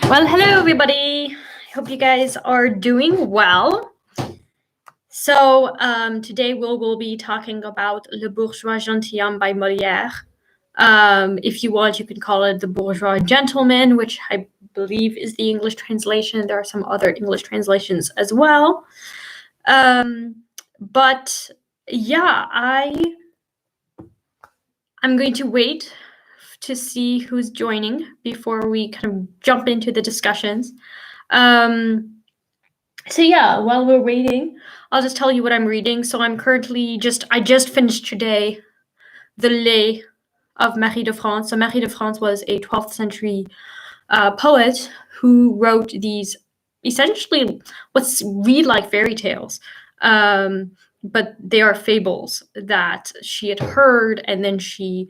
Well, hello everybody. I hope you guys are doing well. So today we'll be talking about Le Bourgeois Gentilhomme by Molière. If you want, you can call it The Bourgeois Gentleman, which I believe is the English translation. There are some other English translations as well. But yeah, I'm going to wait to see who's joining before we kind of jump into the discussions. So yeah, while we're waiting, I'll just tell you what I'm reading. So I'm currently I just finished today the Lay of Marie de France. So Marie de France was a 12th century poet who wrote these essentially what's read like fairy tales. But they are fables that she had heard and then she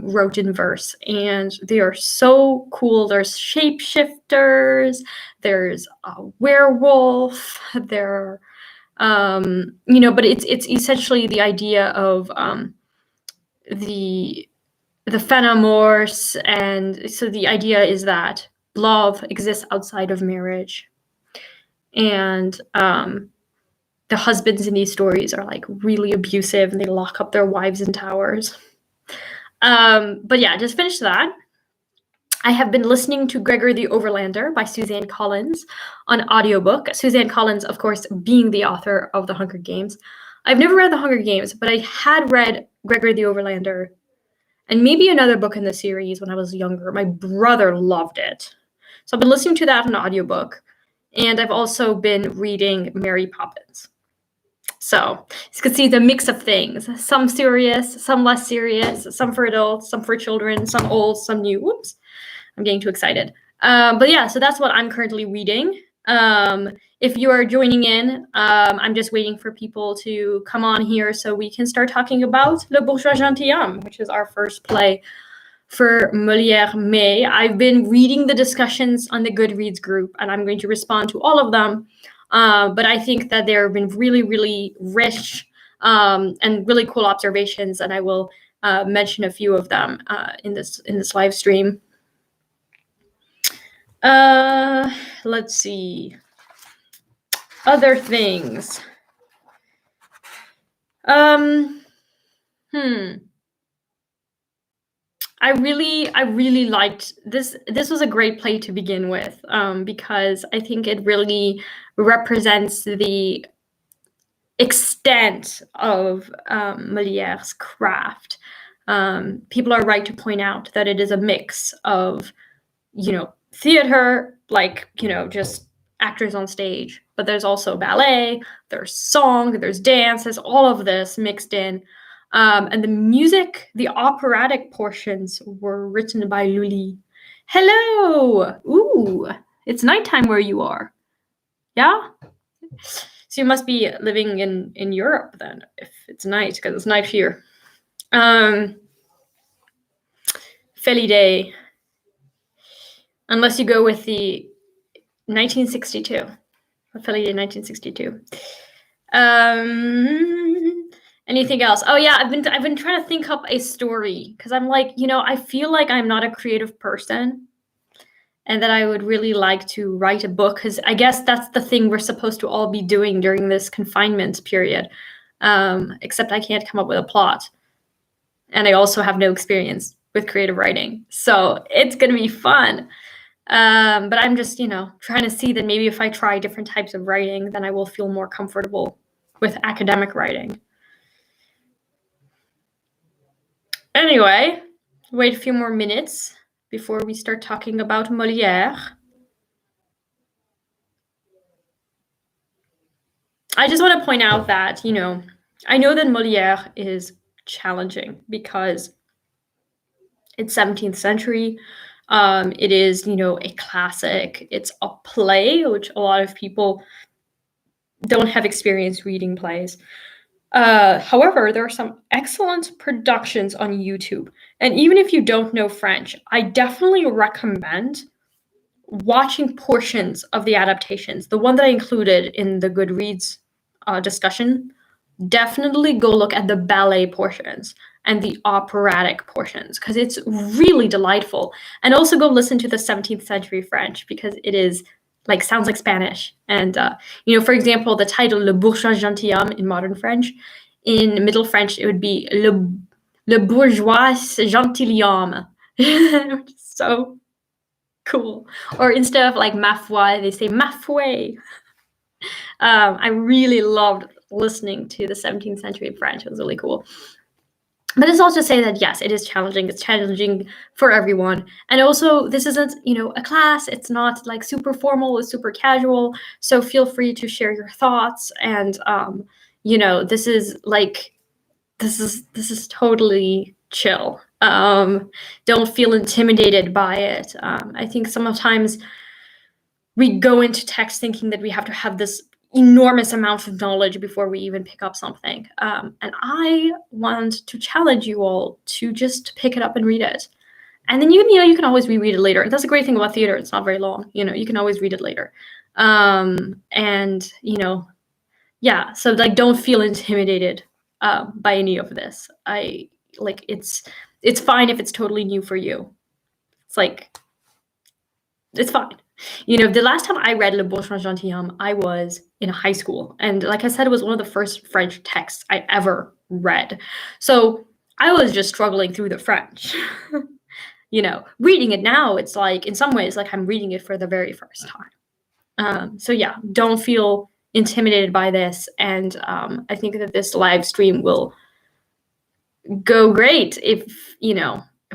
wrote in verse, and they are so cool. There's shapeshifters, there's a werewolf, there, but it's essentially the idea of the fenamorse, and so the idea is that love exists outside of marriage, and the husbands in these stories are like really abusive and they lock up their wives in towers. But yeah, just finished that. I have been listening to Gregor the Overlander by Suzanne Collins on audiobook. Suzanne Collins, of course, being the author of The Hunger Games. I've never read The Hunger Games, but I had read Gregor the Overlander and maybe another book in the series when I was younger. My brother loved it. So I've been listening to that on audiobook, and I've also been reading Mary Poppins. So you can see the mix of things, some serious, some less serious, some for adults, some for children, some old, some new. Whoops, I'm getting too excited. But yeah, so that's what I'm currently reading. If you are joining in, I'm just waiting for people to come on here so we can start talking about Le Bourgeois Gentilhomme, which is our first play for Molière May. I've been reading the discussions on the Goodreads group, and I'm going to respond to all of them. But I think that there have been really, really rich and really cool observations, and I will mention a few of them in this live stream. Let's see. Other things. I really liked this. This was a great play to begin with, because I think it really represents the extent of Molière's craft. People are right to point out that it is a mix of, theater, like, just actors on stage, but there's also ballet, there's song, there's dance, there's all of this mixed in. And the music, the operatic portions were written by Lully. Hello! Ooh, it's nighttime where you are. Yeah? So you must be living in Europe then, if it's night, because it's night here. Feliday. Unless you go with the 1962. Feliday 1962. Anything else? Oh yeah, I've been trying to think up a story, because I'm like, I feel like I'm not a creative person, and that I would really like to write a book, because I guess that's the thing we're supposed to all be doing during this confinement period. Except I can't come up with a plot, and I also have no experience with creative writing, so it's gonna be fun. But I'm just, trying to see that maybe if I try different types of writing, then I will feel more comfortable with academic writing. Anyway, wait a few more minutes before we start talking about Molière. I just want to point out that, I know that Molière is challenging because it's 17th century. It is, a classic. It's a play, which a lot of people don't have experience reading plays. However, there are some excellent productions on YouTube. And even if you don't know French, I definitely recommend watching portions of the adaptations. The one that I included in the Goodreads discussion, definitely go look at the ballet portions. and the operatic portions, because it's really delightful. And also go listen to the 17th century French, because it is like sounds like Spanish. And for example, the title Le Bourgeois Gentilhomme in modern French, in Middle French it would be Le Bourgeois Gentilhomme, which is so cool. Or instead of like ma foi, they say ma foi. I really loved listening to the 17th century French. It was really cool. But it's also to say that, yes, it is challenging. It's challenging for everyone. And also, this isn't, a class. It's not like super formal. It's super casual. So feel free to share your thoughts. And, this is totally chill. Don't feel intimidated by it. I think sometimes we go into text thinking that we have to have this enormous amount of knowledge before we even pick up something. And I want to challenge you all to just pick it up and read it. And then you can always reread it later. That's a great thing about theater. It's not very long. You can always read it later. Yeah. So like, don't feel intimidated by any of this. It's fine if it's totally new for you. It's fine. The last time I read Le Bourgeois Gentilhomme, I was in high school. And like I said, it was one of the first French texts I ever read. So I was just struggling through the French. Reading it now, it's like, in some ways, like I'm reading it for the very first time. So yeah, don't feel intimidated by this. And I think that this live stream will go great if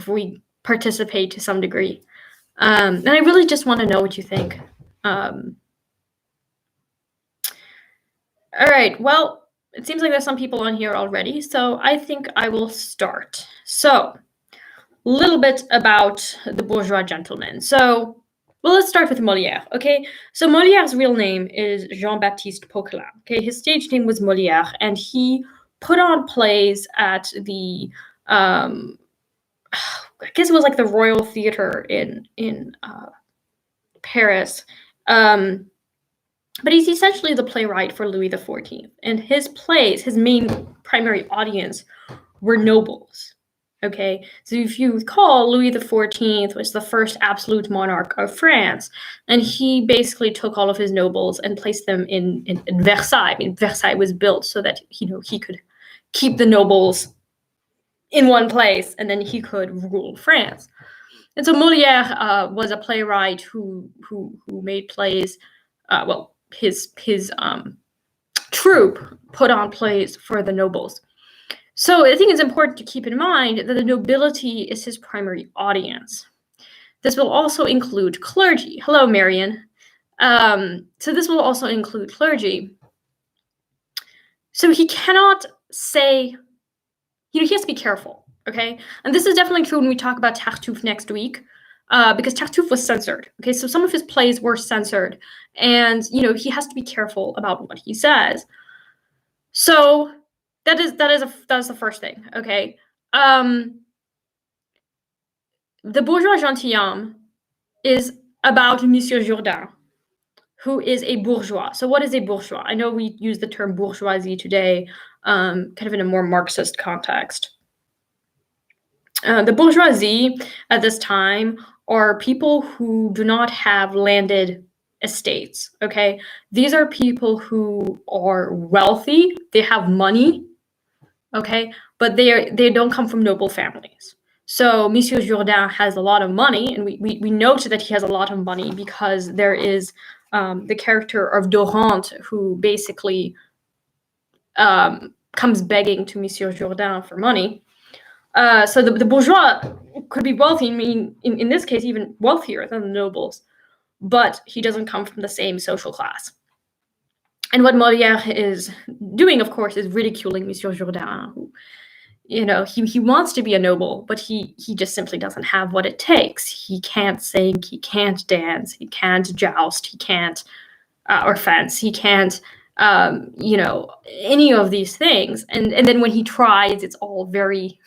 we participate to some degree. And I really just want to know what you think. All right, well, it seems like there's some people on here already, so I think I will start. So, a little bit about the Bourgeois Gentleman. So, let's start with Molière, okay? So, Molière's real name is Jean-Baptiste Poquelin, okay? His stage name was Molière, and he put on plays at the I guess it was like the Royal Theatre in Paris. But he's essentially the playwright for Louis XIV. And his plays, his main primary audience were nobles. Okay, so if you recall, Louis XIV was the first absolute monarch of France. And he basically took all of his nobles and placed them in Versailles. I mean, Versailles was built so that, he could keep the nobles in one place, and then he could rule France. And so Molière was a playwright who made plays. His troupe put on plays for the nobles. So I think it's important to keep in mind that the nobility is his primary audience. This will also include clergy. Hello, Marion. So this will also include clergy. So he cannot say, he has to be careful, okay? And this is definitely true when we talk about Tartuffe next week, because Tartuffe was censored, okay? So some of his plays were censored, and, he has to be careful about what he says. So that is the first thing, okay? The Bourgeois Gentilhomme is about Monsieur Jourdain, who is a bourgeois. So what is a bourgeois? I know we use the term bourgeoisie today, kind of in a more Marxist context. The bourgeoisie at this time are people who do not have landed estates, okay? These are people who are wealthy, they have money, okay? But they don't come from noble families. So Monsieur Jourdain has a lot of money, and we note that he has a lot of money because there is the character of Dorante, who basically comes begging to Monsieur Jourdain for money. So the bourgeois could be wealthy, I mean, in this case, even wealthier than the nobles, but he doesn't come from the same social class. And what Molière is doing, of course, is ridiculing Monsieur Jourdain, who, he wants to be a noble, but he just simply doesn't have what it takes. He can't sing, he can't dance, he can't joust, he can't, or fence, he can't, any of these things. And then when he tries, it's all very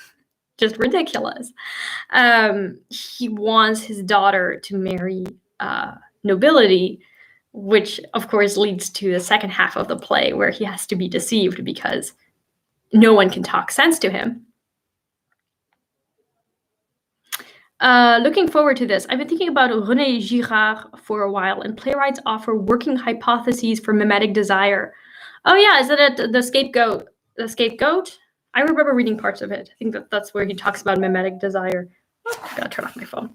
just ridiculous. He wants his daughter to marry nobility, which of course leads to the second half of the play where he has to be deceived because no one can talk sense to him. Looking forward to this. I've been thinking about René Girard for a while, and playwrights offer working hypotheses for mimetic desire. Oh yeah, is it the scapegoat? The scapegoat? I remember reading parts of it. I think that's where he talks about mimetic desire. Oh, I gotta turn off my phone.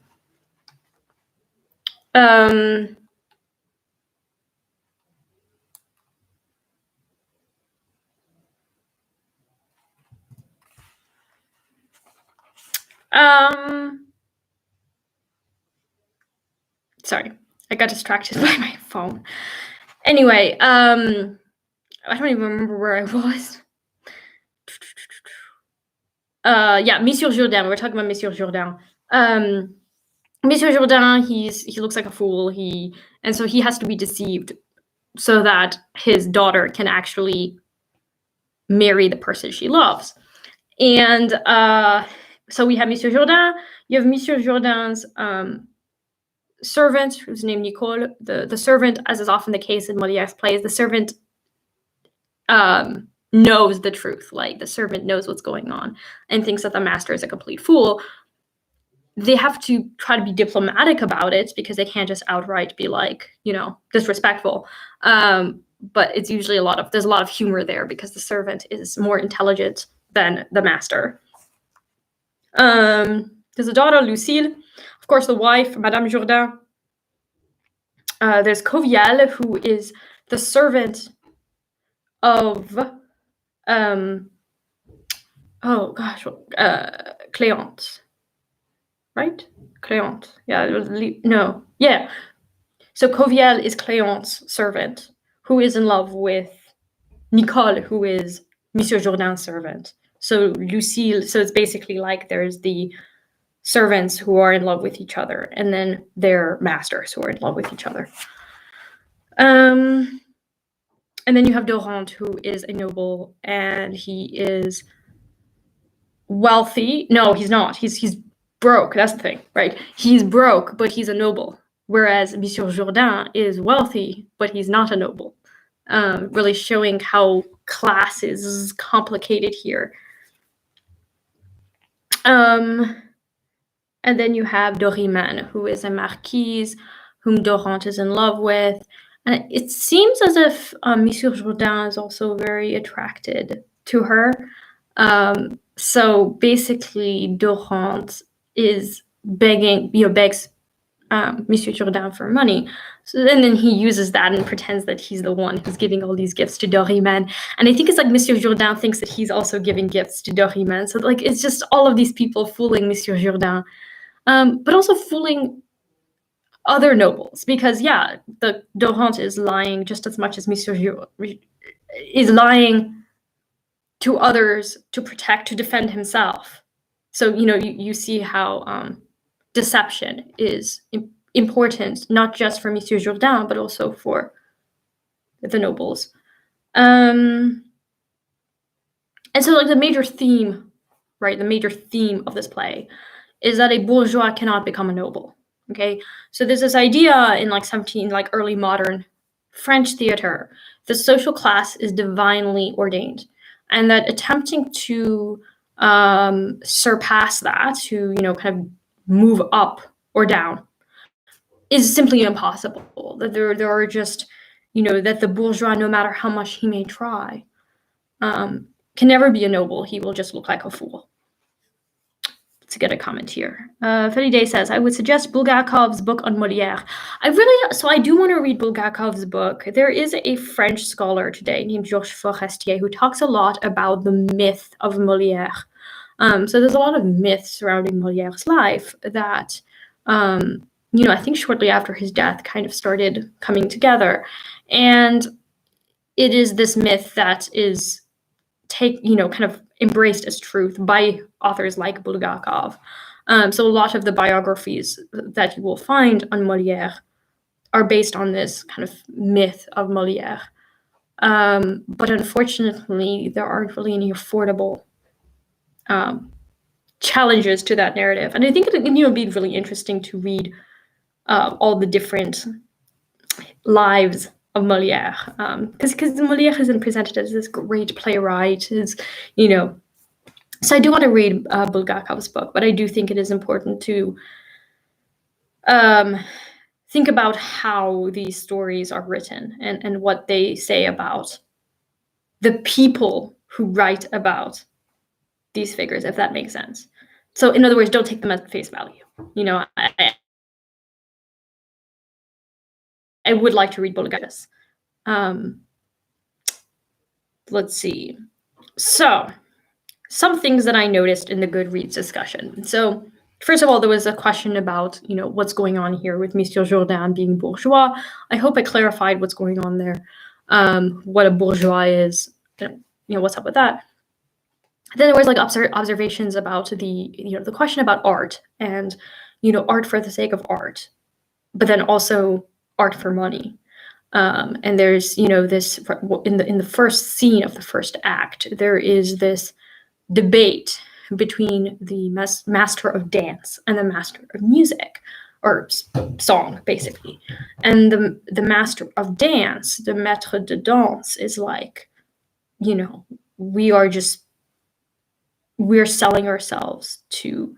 Sorry, I got distracted by my phone. Anyway, I don't even remember where I was. Yeah, Monsieur Jourdain. We're talking about Monsieur Jourdain. Monsieur Jourdain, he looks like a fool. And so he has to be deceived so that his daughter can actually marry the person she loves. And so we have Monsieur Jourdain. You have Monsieur Jourdain's servant, who's named Nicole. The servant, as is often the case in Molière's plays, the servant knows the truth. Like, the servant knows what's going on and thinks that the master is a complete fool. They have to try to be diplomatic about it because they can't just outright be like, disrespectful. But it's usually there's a lot of humor there because the servant is more intelligent than the master. There's a daughter, Lucille. Of course, the wife, Madame Jourdain. There's Covial, who is the servant of, Cléante. Right? Cléante. Yeah. So Covial is Cléante's servant, who is in love with Nicole, who is Monsieur Jourdain's servant. So Lucille, so it's basically like there's the servants who are in love with each other, and then their masters who are in love with each other. And then you have Dorante, who is a noble, and he is wealthy. No, he's not. He's broke. That's the thing, right? He's broke, but he's a noble. Whereas Monsieur Jourdain is wealthy, but he's not a noble. Really showing how class is complicated here. And then you have Dorimane, who is a marquise, whom Dorante is in love with. And it seems as if Monsieur Jourdain is also very attracted to her. So basically, Dorante is begs Monsieur Jourdain for money. So then he uses that and pretends that he's the one who's giving all these gifts to Dorimane. And I think it's like Monsieur Jourdain thinks that he's also giving gifts to Dorimane. So like it's just all of these people fooling Monsieur Jourdain, but also fooling other nobles, because the Dorante is lying just as much as Monsieur Jourdain is lying to others to defend himself. So you see how deception is important, not just for Monsieur Jourdain, but also for the nobles. And so like the major theme of this play is that a bourgeois cannot become a noble. Okay, so there's this idea in early modern French theater, the social class is divinely ordained, and that attempting to surpass that, to kind of move up or down, is simply impossible. That there are just that the bourgeois, no matter how much he may try, can never be a noble. He will just look like a fool. To get a comment here. Feliday says, I would suggest Bulgakov's book on Molière. I do want to read Bulgakov's book. There is a French scholar today named Georges Forestier who talks a lot about the myth of Molière. So there's a lot of myths surrounding Molière's life that, I think shortly after his death kind of started coming together. And it is this myth that is kind of embraced as truth by authors like Bulgakov. So a lot of the biographies that you will find on Molière are based on this kind of myth of Molière. But unfortunately, there aren't really any affordable challenges to that narrative. And I think it would be really interesting to read all the different lives of Molière, because Molière isn't presented as this great playwright, is So I do want to read Bulgakov's book, but I do think it is important to think about how these stories are written and what they say about the people who write about these figures, if that makes sense. So in other words, don't take them at face value. You know, I would like to read Bulgakov's. Let's see. So some things that I noticed in the Goodreads discussion. So first of all, there was a question about, you know, what's going on here with Monsieur Jourdain being bourgeois. I hope I clarified what's going on there, what a bourgeois is, you know, what's up with that. Then there was like observations about the question about art and, you know, art for the sake of art, but then also art for money. And there's, you know, this in the first scene of the first act, there is this debate between the master of dance and the master of music, or song, basically. And the master of dance, the maître de danse, is like, you know, we're selling ourselves to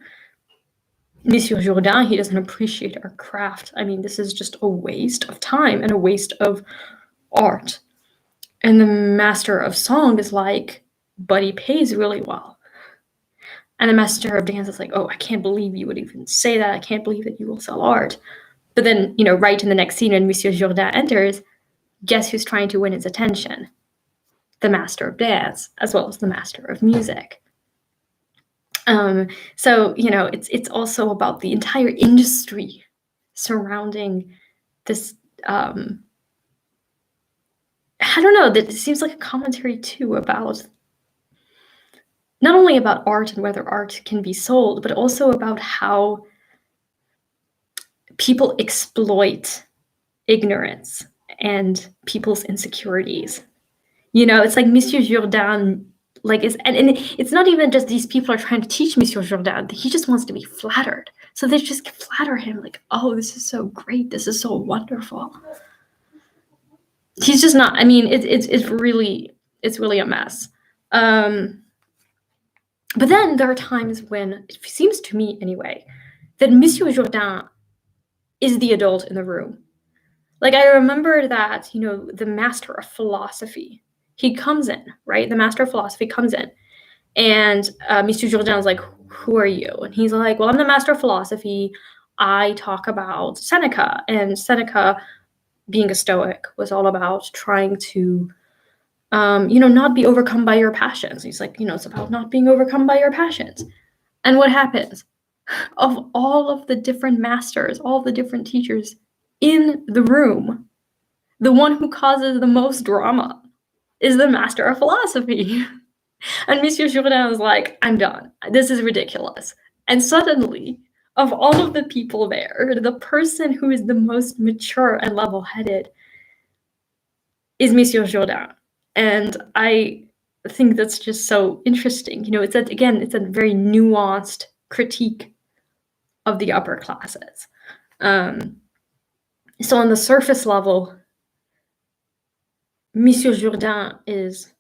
Monsieur Jourdain. He doesn't appreciate our craft. I mean, this is just a waste of time and a waste of art. And the master of song is like, but he pays really well. And the master of dance is like, oh, I can't believe you would even say that. I can't believe that you will sell art. But then, you know, right in the next scene when Monsieur Jourdain enters, guess who's trying to win his attention? The master of dance, as well as the master of music. So, you know, it's also about the entire industry surrounding this. I don't know, that it seems like a commentary too about not only about art and whether art can be sold, but also about how people exploit ignorance and people's insecurities. You know, it's like Monsieur Jourdain, like, and it's not even just these people are trying to teach Monsieur Jourdain. He just wants to be flattered. So they just flatter him like, oh, this is so great. This is so wonderful. He's just not, I mean, it's really a mess. But then there are times when it seems to me anyway, that Monsieur Jourdain is the adult in the room. Like, I remember that, you know, the master of philosophy, he comes in, right? The master of philosophy comes in, and Monsieur Jourdain is like, who are you? And he's like, well, I'm the master of philosophy. I talk about Seneca, and Seneca, being a Stoic, was all about trying to, you know, not be overcome by your passions. He's like, you know, it's about not being overcome by your passions. And what happens? Of all of the different masters, all of the different teachers in the room, the one who causes the most drama is the master of philosophy. And Monsieur Jourdain is like, I'm done. This is ridiculous. And suddenly, of all of the people there, the person who is the most mature and level-headed is Monsieur Jourdain. And I think that's just so interesting. You know, it's a very nuanced critique of the upper classes. So on the surface level, Monsieur Jourdain is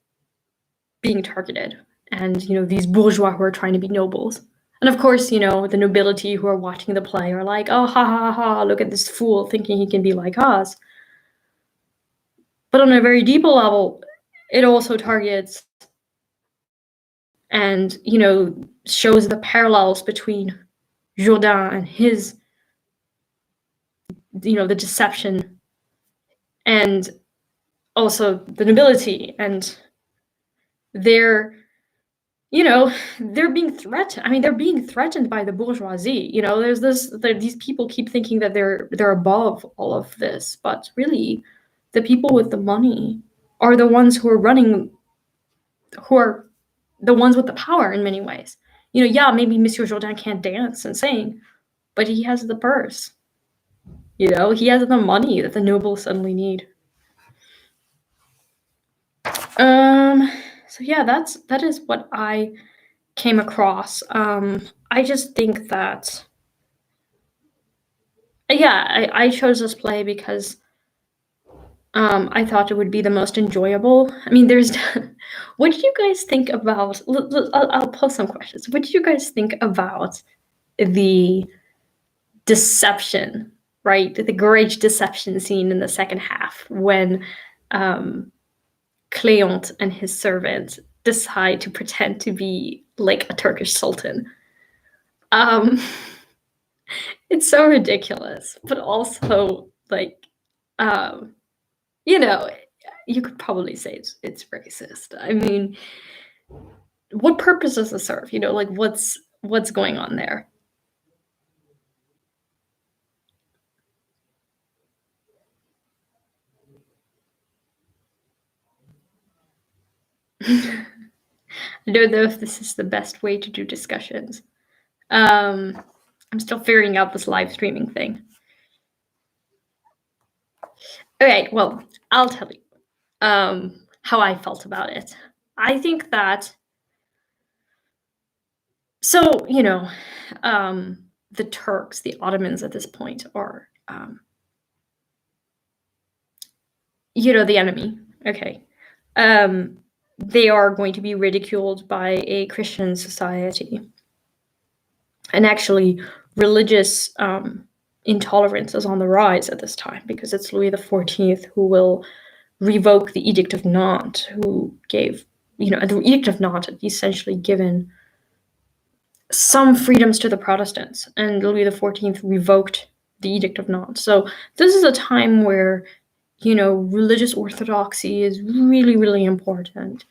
being targeted, and, you know, these bourgeois who are trying to be nobles. And of course, you know, the nobility who are watching the play are like, oh, ha, ha, ha, look at this fool thinking he can be like us. But on a very deeper level, it also targets and, you know, shows the parallels between Jourdain and his, you know, the deception, and also the nobility, and they're, you know, they're being threatened. I mean, they're being threatened by the bourgeoisie. You know, these people keep thinking that they're above all of this, but really, the people with the money are the ones who are running, who are the ones with the power in many ways. You know, yeah, maybe Monsieur Jourdain can't dance and sing, but he has the purse. You know, he has the money that the nobles suddenly need. So yeah, that is what I came across. I just think that, yeah, I chose this play because I thought it would be the most enjoyable. I mean, there's what did you guys think about I'll post some questions. What did you guys think about the deception, right? The great deception scene in the second half when Cléante and his servant decide to pretend to be like a Turkish sultan. Um, it's so ridiculous, but also like, um, you know, you could probably say it's racist. I mean, what purpose does it serve? You know, like what's going on there? I don't know if this is the best way to do discussions. I'm still figuring out this live streaming thing. Okay, well, I'll tell you how I felt about it. I think that so, you know, the Turks, the Ottomans at this point are, you know, the enemy. Okay. They are going to be ridiculed by a Christian society. And actually, religious intolerance is on the rise at this time because it's Louis XIV who will revoke the Edict of Nantes, who gave, you know, the Edict of Nantes had essentially given some freedoms to the Protestants, and Louis XIV revoked the Edict of Nantes. So this is a time where, you know, religious orthodoxy is really, really important.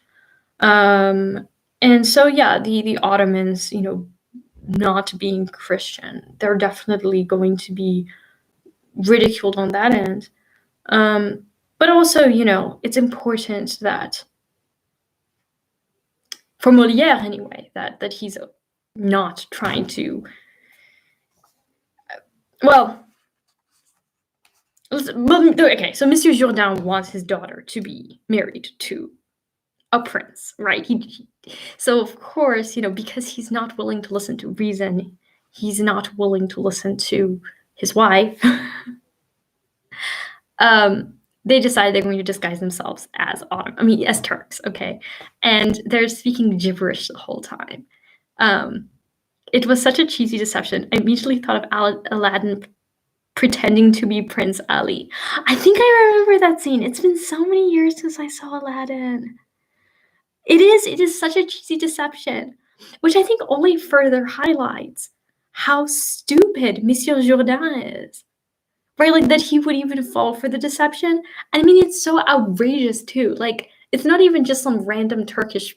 And so, yeah, the Ottomans, you know, not being Christian, they're definitely going to be ridiculed on that end. But also, you know, it's important that, for Molière anyway, that he's not trying to, well, okay, so Monsieur Jourdain wants his daughter to be married to a prince, right? So of course, you know, because he's not willing to listen to reason, he's not willing to listen to his wife. They decide they're going to disguise themselves as as Turks, okay, and they're speaking gibberish the whole time. It was such a cheesy deception. I immediately thought of Aladdin pretending to be Prince Ali. I think I remember that scene. It's been so many years since I saw Aladdin. It is such a cheesy deception, which I think only further highlights how stupid Monsieur Jourdain is. Right? Like that he would even fall for the deception. I mean, it's so outrageous too. Like, it's not even just some random Turkish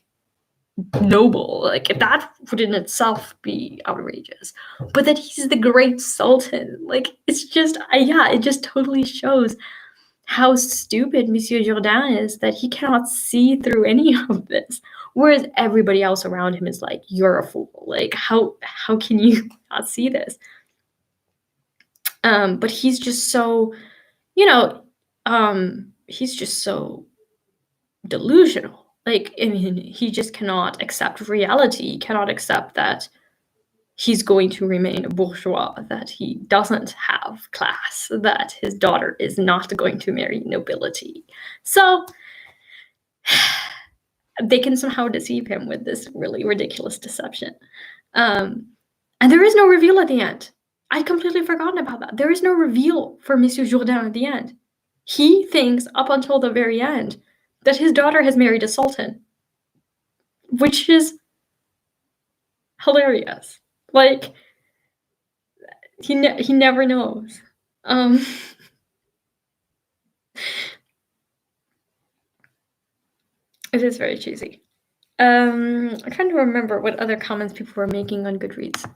noble. Like that would in itself be outrageous. But that he's the great sultan. Like, it's just yeah, it just totally shows how stupid Monsieur Jourdain is that he cannot see through any of this. Whereas everybody else around him is like, you're a fool. Like, how can you not see this? But he's just so, you know, he's just so delusional. Like, I mean, he just cannot accept reality, he cannot accept that he's going to remain a bourgeois, that he doesn't have class, that his daughter is not going to marry nobility. So they can somehow deceive him with this really ridiculous deception. And there is no reveal at the end. I'd completely forgotten about that. There is no reveal for Monsieur Jourdain at the end. He thinks up until the very end that his daughter has married a sultan, which is hilarious. Like, he never knows. It is very cheesy. I'm trying to remember what other comments people were making on Goodreads.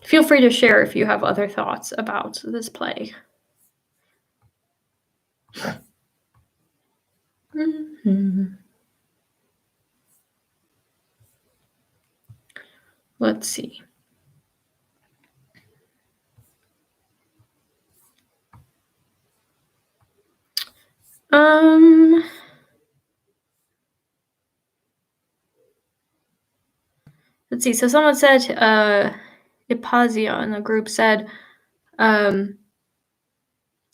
Feel free to share if you have other thoughts about this play. Let's see. Let's see. So someone said, Ipazia in the group said,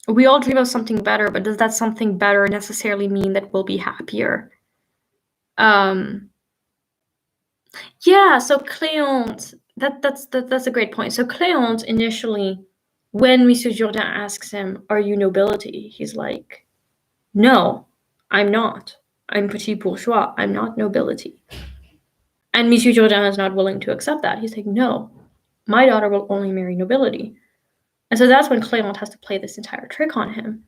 we all dream of something better, but does that something better necessarily mean that we'll be happier? Yeah, so Cléante, that's a great point. So Cléante initially, when Monsieur Jourdain asks him, "Are you nobility?" he's like, "No, I'm not. I'm petit bourgeois. I'm not nobility." And Monsieur Jourdain is not willing to accept that. He's like, "No, my daughter will only marry nobility." And so that's when Cléante has to play this entire trick on him.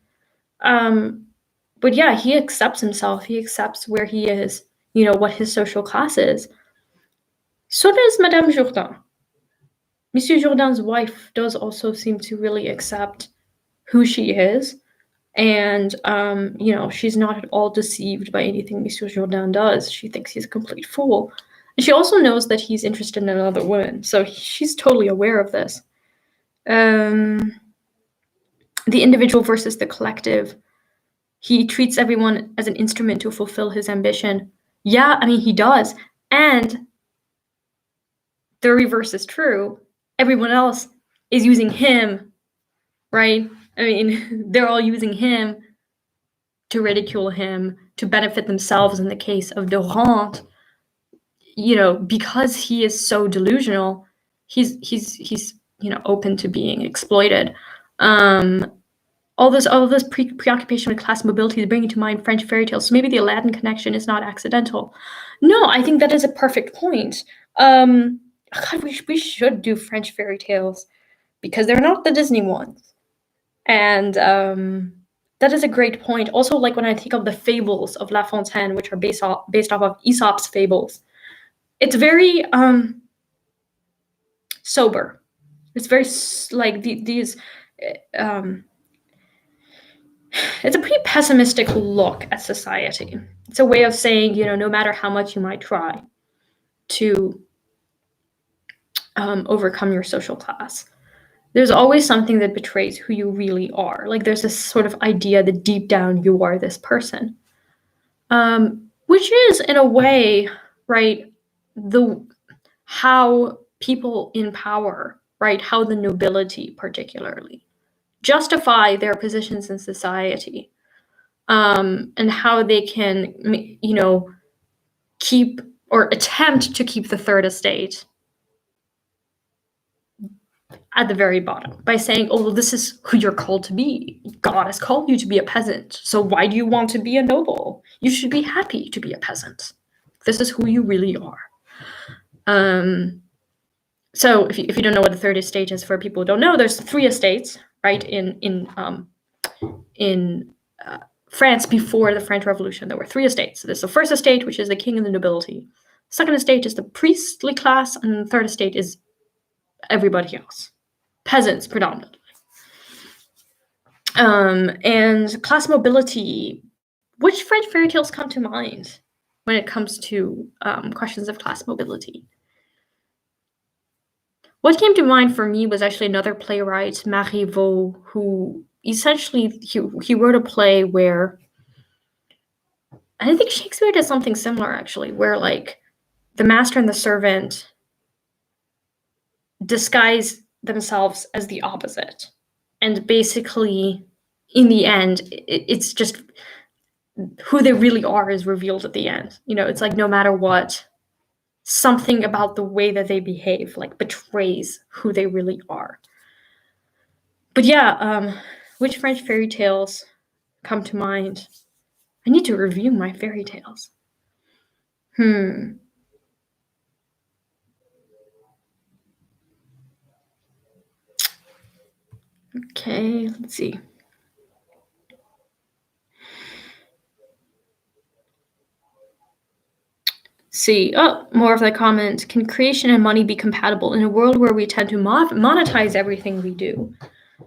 But yeah, he accepts himself. He accepts where he is, what his social class is. So does Madame Jourdain. Monsieur Jourdain's wife does also seem to really accept who she is. And, she's not at all deceived by anything Monsieur Jourdain does. She thinks he's a complete fool. And she also knows that he's interested in another woman. So she's totally aware of this. The individual versus the collective. He treats everyone as an instrument to fulfill his ambition. Yeah, I mean, he does. And the reverse is true. Everyone else is using him, right? I mean, they're all using him to ridicule him, to benefit themselves in the case of Dorante. Because he is so delusional, he's open to being exploited. All this preoccupation with class mobility is bringing to mind French fairy tales. So maybe the Aladdin connection is not accidental. No, I think that is a perfect point. God, we should do French fairy tales because they're not the Disney ones. And that is a great point. Also, like when I think of the fables of La Fontaine, which are based off of Aesop's fables, it's very sober. It's very like these. It's a pretty pessimistic look at society. It's a way of saying, no matter how much you might try to overcome your social class, there's always something that betrays who you really are. Like there's this sort of idea that deep down you are this person, which is in a way, right, how people in power, right, how the nobility particularly justify their positions in society, and how they can, keep or attempt to keep the third estate at the very bottom by saying, oh, well, this is who you're called to be. God has called you to be a peasant. So why do you want to be a noble? You should be happy to be a peasant. This is who you really are. So if you don't know what the third estate is, for people who don't know, there's 3 estates, right? In France before the French Revolution, there were 3 estates. So there's the first estate, which is the king and the nobility. Second estate is the priestly class, and the third estate is everybody else, peasants predominantly. And class mobility. Which French fairy tales come to mind when it comes to questions of class mobility? What came to mind for me was actually another playwright, Marivaux, who essentially he wrote a play where, and I think Shakespeare does something similar actually, where like the master and the servant disguise themselves as the opposite, and basically in the end it's just who they really are is revealed at the end. It's like no matter what, something about the way that they behave like betrays who they really are. But yeah, which French fairy tales come to mind? I need to review my fairy tales. Okay, let's see. More of that comment. Can creation and money be compatible in a world where we tend to monetize everything we do?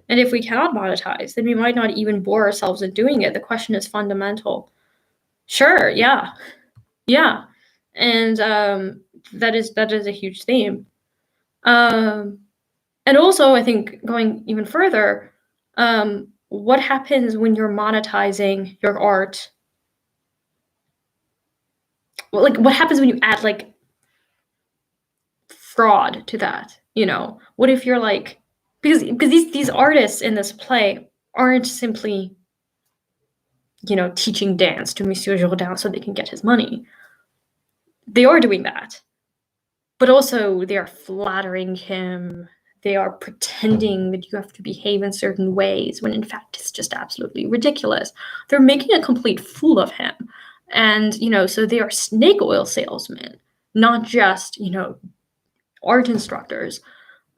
And if we cannot monetize, then we might not even bore ourselves in doing it. The question is fundamental. Sure, yeah. And that is a huge theme. And also, I think going even further, what happens when you're monetizing your art? Well, like, what happens when you add like fraud to that? What if you're like, because these artists in this play aren't simply, teaching dance to Monsieur Jourdain so they can get his money. They are doing that, but also they are flattering him. They are pretending that you have to behave in certain ways when in fact it's just absolutely ridiculous. They're making a complete fool of him. And, so they are snake oil salesmen, not just, art instructors.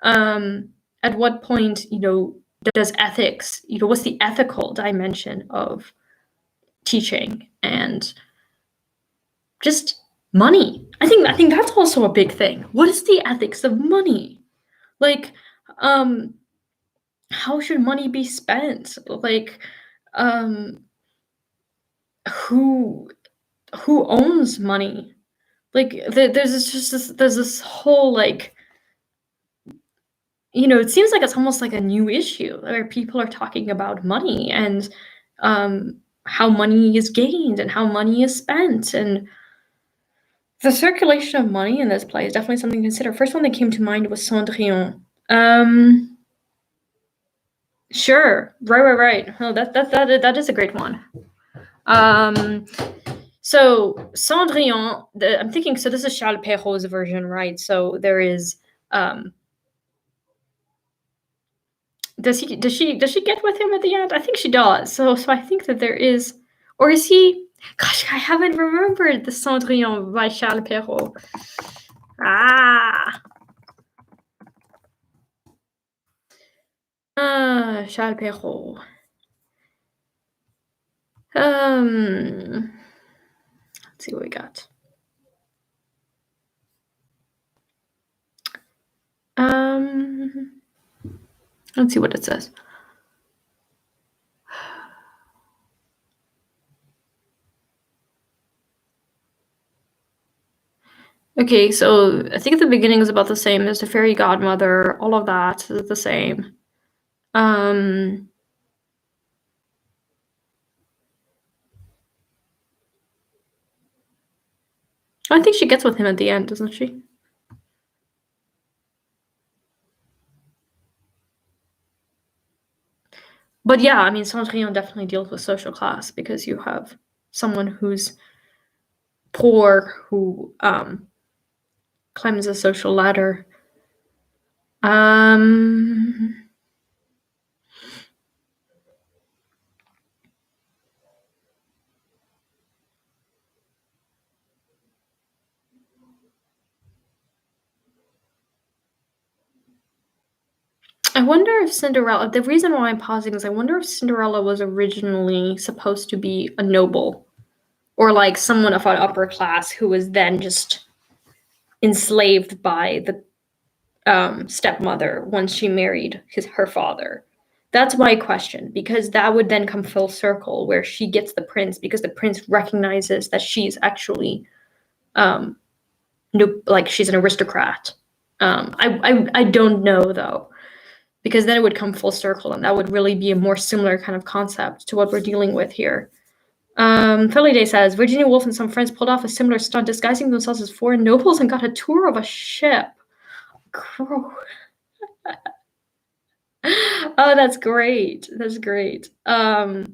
At what point, does ethics, what's the ethical dimension of teaching and just money? I think that's also a big thing. What is the ethics of money? Like, how should money be spent? Like, who owns money? Like, there's this whole, like, it seems like it's almost like a new issue where people are talking about money and how money is gained and how money is spent. And the circulation of money in this play is definitely something to consider. First one that came to mind was Cendrillon. Sure. Right. Oh, that is a great one. So Cendrillon, I'm thinking, so this is Charles Perrault's version, right? So there is, does she get with him at the end? I think she does. So I think that there is, or is he? Gosh, I haven't remembered the Cendrillon by Charles Perrault. Charles Perrault. Let's see what we got. Let's see what it says. Okay, so I think the beginning is about the same. There's the fairy godmother, all of that is the same. I think she gets with him at the end, doesn't she? But yeah, I mean, Cendrillon definitely deals with social class because you have someone who's poor who climbs a social ladder. I wonder if Cinderella, the reason why I'm pausing is I wonder if Cinderella was originally supposed to be a noble or like someone of an upper class who was then just enslaved by the stepmother once she married her father. That's my question, because that would then come full circle where she gets the prince because the prince recognizes that she's actually like she's an aristocrat. I don't know though, because then it would come full circle and that would really be a more similar kind of concept to what we're dealing with here. Philly Day says Virginia Woolf and some friends pulled off a similar stunt disguising themselves as foreign nobles and got a tour of a ship. Oh, that's great. That's great. Actually,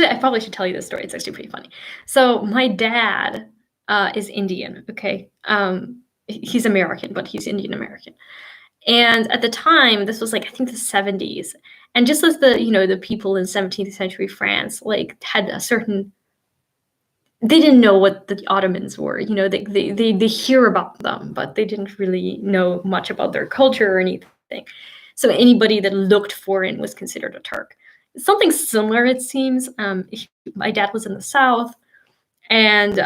I probably should tell you this story. It's actually pretty funny. So my dad is Indian, okay? He's American, but he's Indian American. And at the time, this was like, I think the 70s. And just as the people in 17th century France, like had a certain, they didn't know what the Ottomans were, they hear about them, but they didn't really know much about their culture or anything. So anybody that looked foreign was considered a Turk. Something similar, it seems. My dad was in the South, and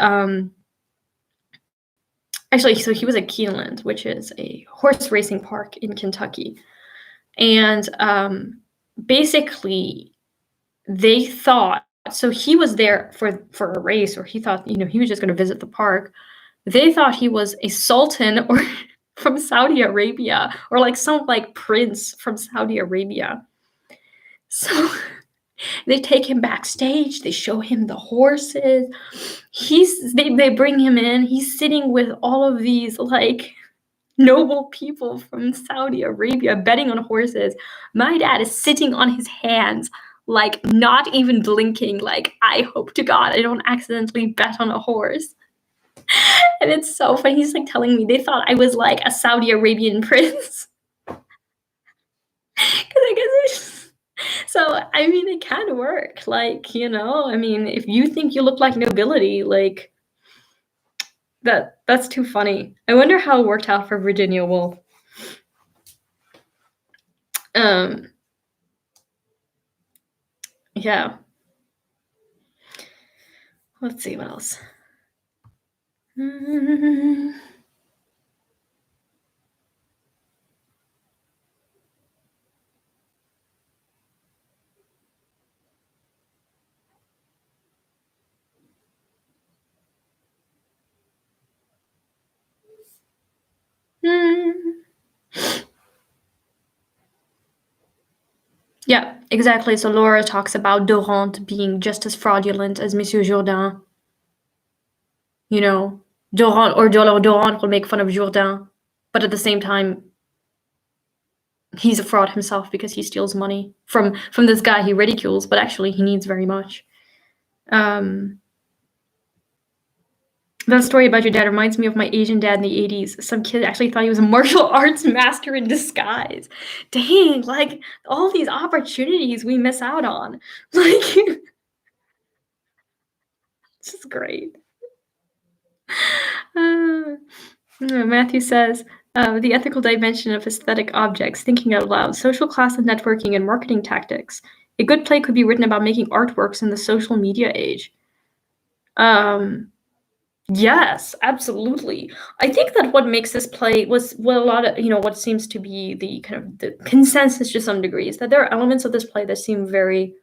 actually, so he was at Keeneland, which is a horse racing park in Kentucky. And basically, they thought, so he was there for a race, or he thought, he was just going to visit the park. They thought he was a sultan or from Saudi Arabia, or like some like prince from Saudi Arabia. So they take him backstage, they show him the horses. They bring him in, he's sitting with all of these like noble people from Saudi Arabia betting on horses. My dad is sitting on his hands, like not even blinking, like, I hope to God I don't accidentally bet on a horse. And it's so funny. He's like telling me they thought I was like a Saudi Arabian prince. Because I guess it's, so I mean it can work. Like, you know, I mean, if you think you look like nobility, like that's too funny. I wonder how it worked out for Virginia Woolf. Yeah. Let's see what else. Yeah, exactly. So Laura talks about Dorant being just as fraudulent as Monsieur Jourdain. You know, Dorant will make fun of Jourdain, but at the same time, he's a fraud himself because he steals money from this guy he ridicules, but actually he needs very much. That story about your dad reminds me of my Asian dad in the 80s. Some kid actually thought he was a martial arts master in disguise. Dang, like all these opportunities we miss out on. Like, it's just great. Matthew says, the ethical dimension of aesthetic objects, thinking out loud, social class and networking, and marketing tactics. A good play could be written about making artworks in the social media age. Yes, absolutely. I think that what makes this play was what a lot of, what seems to be the kind of the consensus to some degree is that there are elements of this play that seem very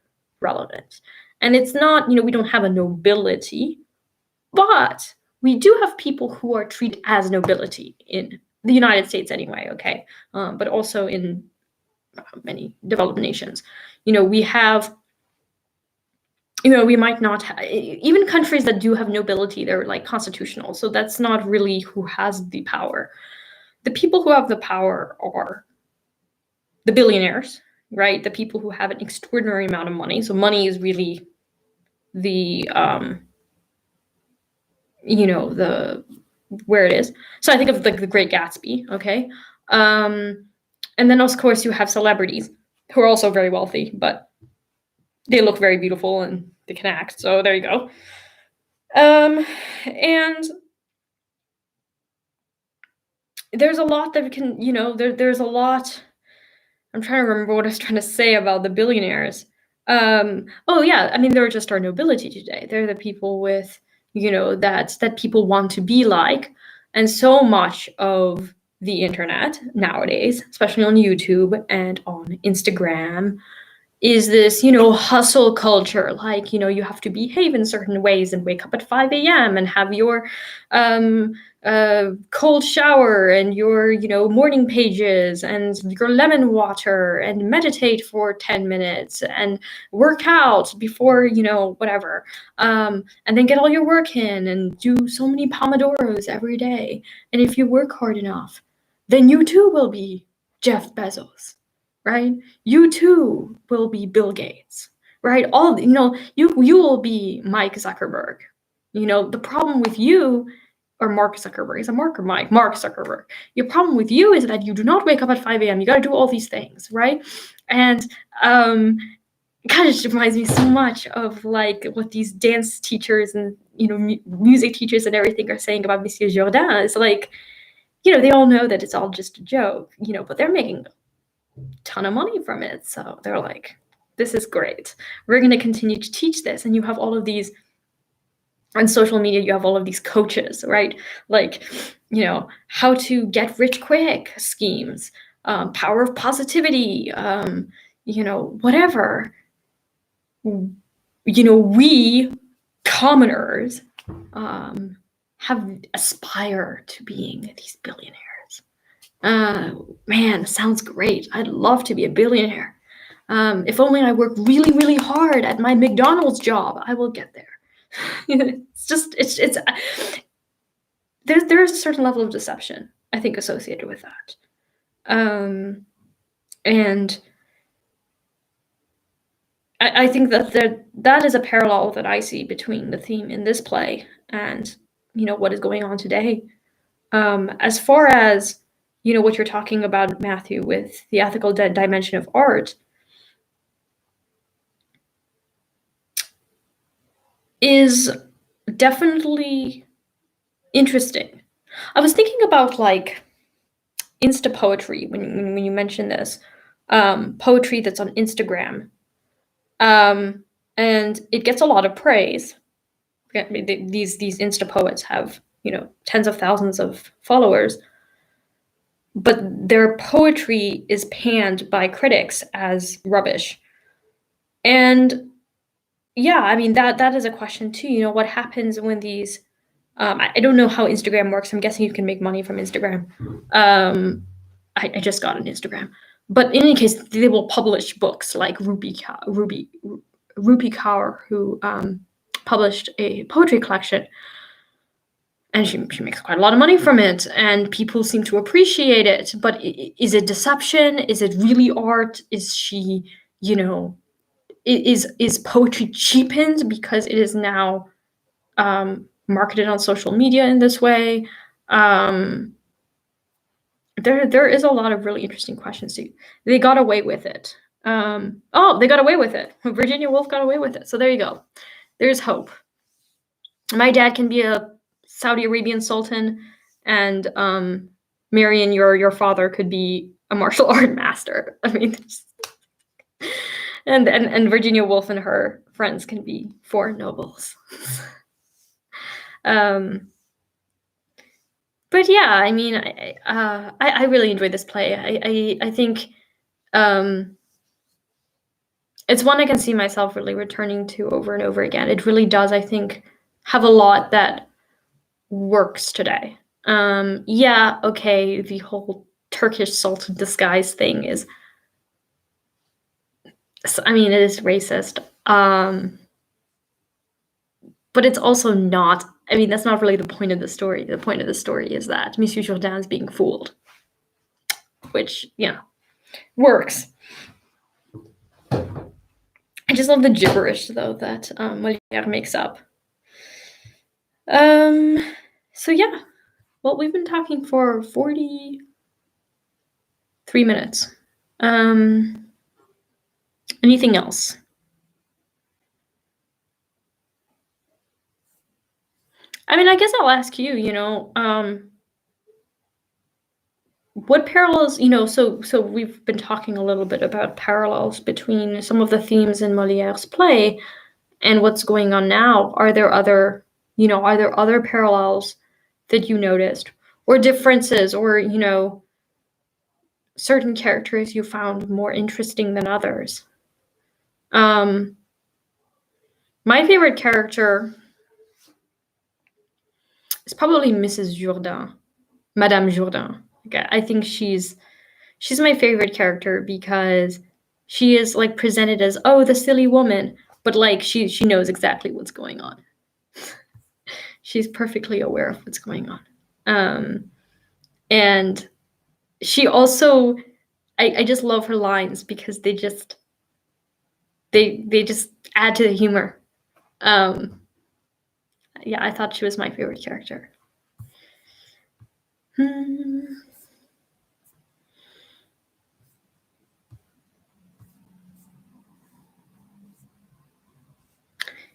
relevant. And it's not, we don't have a nobility, but we do have people who are treated as nobility in the United States anyway, okay? But also in many developed nations. We have we might not even countries that do have nobility, they're like constitutional, so that's not really who has the power. The people who have the power are the billionaires, right? The people who have an extraordinary amount of money. So money is really the the where it is. So I think of like the Great Gatsby, okay? And then of course you have celebrities who are also very wealthy, but they look very beautiful and they can act. So there you go. And there's a lot that can, there's a lot. I'm trying to remember what I was trying to say about the billionaires. Oh yeah, I mean, they're just our nobility today. They're the people with, that people want to be like. And so much of the internet nowadays, especially on YouTube and on Instagram, is this, hustle culture. Like, you have to behave in certain ways and wake up at 5 a.m. and have your cold shower and your, morning pages and your lemon water and meditate for 10 minutes and work out before, whatever. And then get all your work in and do so many Pomodoros every day. And if you work hard enough, then you too will be Jeff Bezos. Right? You too will be Bill Gates, right? All, you will be Mike Zuckerberg. The problem with you, or Mark Zuckerberg, is a Mark or Mike? Mark Zuckerberg. Your problem with you is that you do not wake up at 5 a.m. You got to do all these things, right? And it kind of just reminds me so much of like what these dance teachers and music teachers and everything are saying about Monsieur Jourdain. It's like, they all know that it's all just a joke, but they're making ton of money from it. So they're like, this is great. We're going to continue to teach this. And you have all of these on social media, you have all of these coaches, right? Like, how to get rich quick schemes, power of positivity, whatever. We commoners aspire to being these billionaires. Man, sounds great. I'd love to be a billionaire. If only I work really, really hard at my McDonald's job, I will get there. It's just, there's a certain level of deception I think, associated with that. And I think that is a parallel that I see between the theme in this play and what is going on today. As far as what you're talking about, Matthew, with the ethical dimension of art, is definitely interesting. I was thinking about like Insta poetry when you mentioned this, poetry that's on Instagram, and it gets a lot of praise. These Insta poets have tens of thousands of followers, but their poetry is panned by critics as rubbish. And yeah, I mean that is a question too. What happens when these I don't know how Instagram works. I'm guessing you can make money from Instagram. I just got an Instagram, but in any case, they will publish books like Ruby Kaur, who published a poetry collection, and she makes quite a lot of money from it, and people seem to appreciate it. But is it deception? Is it really art? Is she, is poetry cheapened because it is now marketed on social media in this way? There is a lot of really interesting questions too. They got away with it. They got away with it. Virginia Woolf got away with it. So there you go. There's hope. My dad can be a Saudi Arabian sultan, and Marion, your father, could be a martial art master. I mean, and Virginia Woolf and her friends can be foreign nobles. But yeah, I mean, I really enjoyed this play. I think it's one I can see myself really returning to over and over again. It really does, I think, have a lot that works today. Yeah, okay, the whole Turkish Sultan disguise thing is, I mean, it is racist. But it's also not, I mean, that's not really the point of the story. The point of the story is that Monsieur Jourdain is being fooled, which, works. I just love the gibberish, though, that Molière makes up. So yeah, well, we've been talking for 43 minutes. Anything else? I mean, I guess I'll ask you, what parallels, so we've been talking a little bit about parallels between some of the themes in Molière's play and what's going on now. Are there other parallels that you noticed, or differences, or, certain characters you found more interesting than others? My favorite character is probably Mrs. Jourdain, Madame Jourdain. I think she's my favorite character because she is like presented as, oh, the silly woman, but like she knows exactly what's going on. She's perfectly aware of what's going on. And she also, I just love her lines because they just add to the humor. Yeah, I thought she was my favorite character.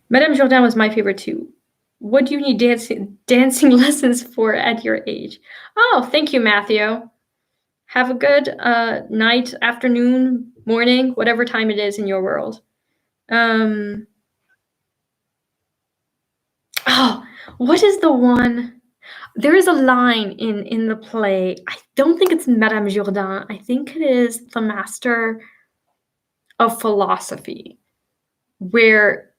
Madame Jourdain was my favorite too. What do you need dancing lessons for at your age? Oh, thank you, Matthew. Have a good night, afternoon, morning, whatever time it is in your world. What is the one? There is a line in the play. I don't think it's Madame Jourdain. I think it is the Master of Philosophy, where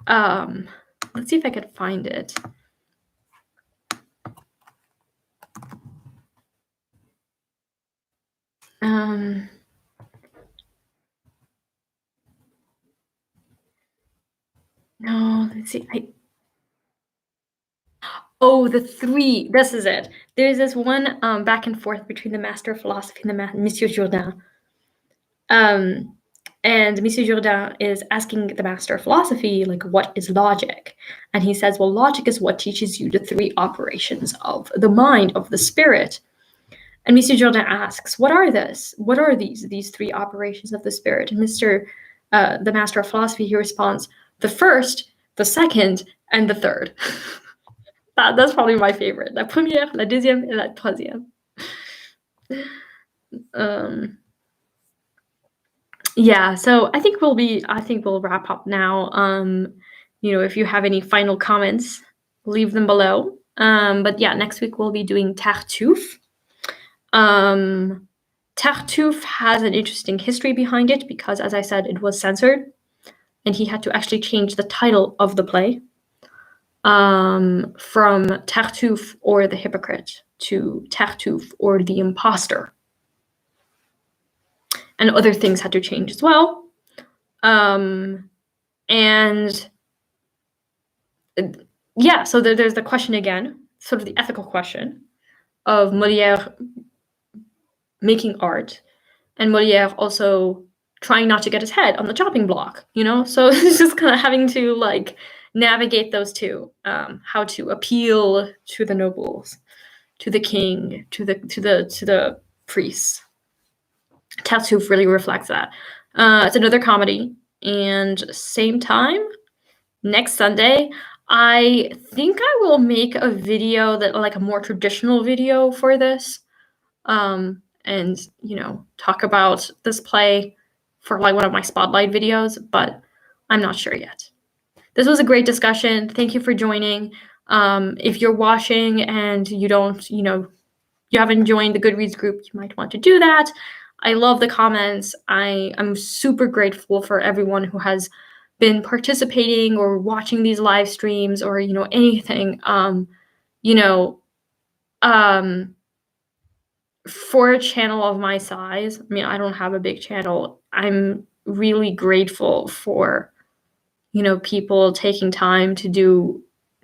let's see if I could find it. No, let's see. Oh, the three. This is it. There's this one back and forth between the master of philosophy and the Monsieur Jourdain. And Monsieur Jourdain is asking the master of philosophy, like, what is logic? And he says, well, logic is what teaches you the three operations of the mind, of the spirit. And Monsieur Jourdain asks, what are this? What are these three operations of the spirit? And the master of philosophy, he responds, the first, the second, and the third. That's probably my favorite. La première, la deuxième, et la troisième. Yeah, so I think we'll wrap up now. If you have any final comments, leave them below. But yeah, next week we'll be doing Tartuffe. Tartuffe has an interesting history behind it because, as I said, it was censored, and he had to actually change the title of the play from Tartuffe or the Hypocrite to Tartuffe or the Imposter. And other things had to change as well. And yeah, so there's the question again, sort of the ethical question of Molière making art, and Molière also trying not to get his head on the chopping block, So it's just kind of having to like navigate those two, how to appeal to the nobles, to the king, to the priests. Tartuffe really reflects that. It's another comedy, and same time next Sunday, I think I will make a video that like a more traditional video for this, and talk about this play for like one of my spotlight videos, but I'm not sure yet. This was a great discussion. Thank you for joining. If you're watching and you don't, you haven't joined the Goodreads group, you might want to do that. I love the comments. I'm super grateful for everyone who has been participating or watching these live streams or anything. For a channel of my size, I don't have a big channel. I'm really grateful for people taking time to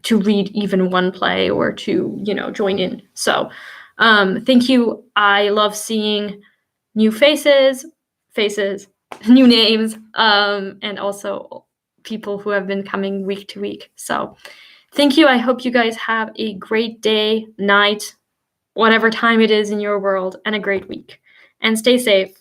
read even one play or to join in. So thank you. I love seeing new faces, new names, and also people who have been coming week to week. So thank you. I hope you guys have a great day, night, whatever time it is in your world, and a great week. And stay safe.